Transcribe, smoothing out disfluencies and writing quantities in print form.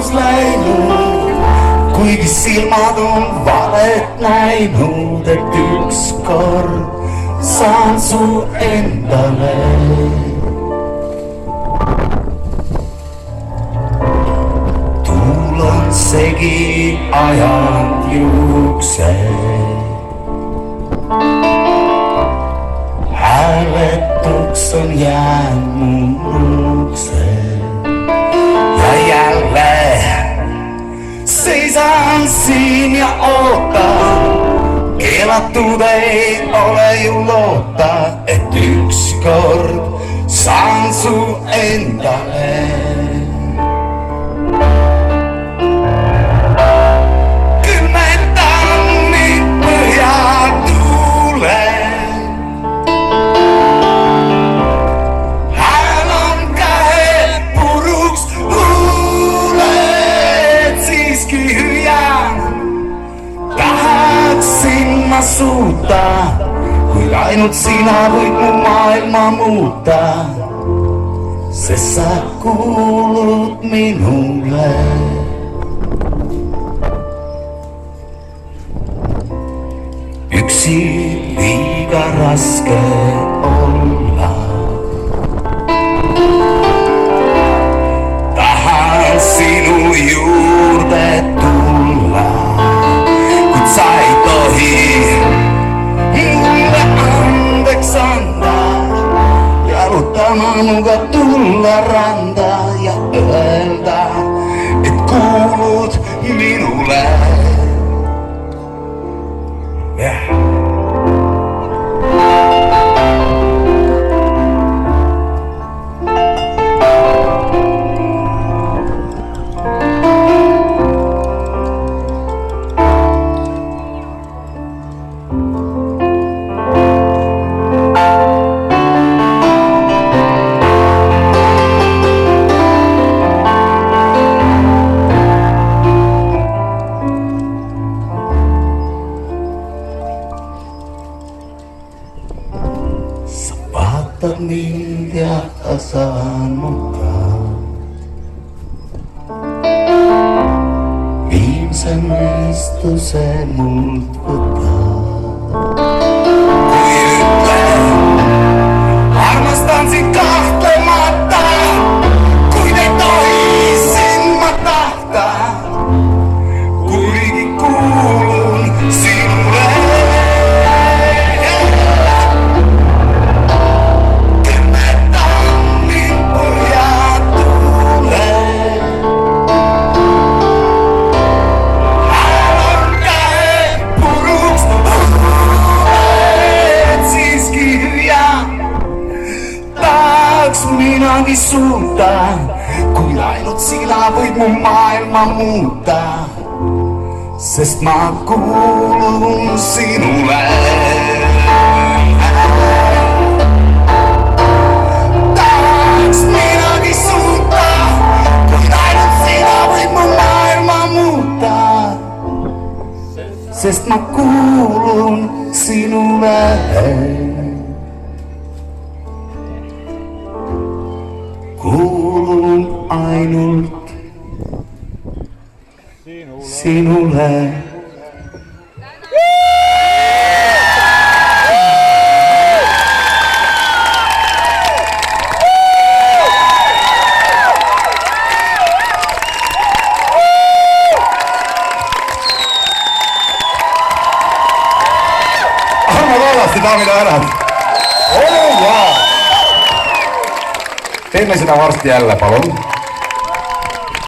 kaunis läinud, kuigi silmad on valet näinud, et ükskord saan su endale. Tuul on segi ajanud juukse, hääletuks on jäänud mu ukse. Ja jälle seisan siin ja ootan, keelatud ei ole ju loota, et ükskord saan su endale. Kümmendan mind põhjatuule, hääl on käe puruks huuled, siiski hüüan, tahaksin ma suuta, kuid ainult sina võid mu maailma muuta, sest sa kuulud minule. Üksi liiga raske olla, tahan sinu juurde tulla, kuid sa ei tohi mulle andeks anda, jalutama minuga tulla randa ja öelda, et kuulud minule. Vaatad mind ja saan muka, viimse mõistuse mult võta. Kui ütlen, armastan sind kahtlemata, kuid ei tohi sind ma tahta, kuigi kuulun sinule. Minagi suuta, kuid ainult sina võid mu maailma muuta, sest ma kuulun sinule. Tahaks minagi suuta, kuid ainult sina võid mu maailma muuta, sest ma kuulun sinule. Kuulun ainult sinule. Anna Kaallasti, daamid ja härrad. Teeme seda varsti jälle, palun.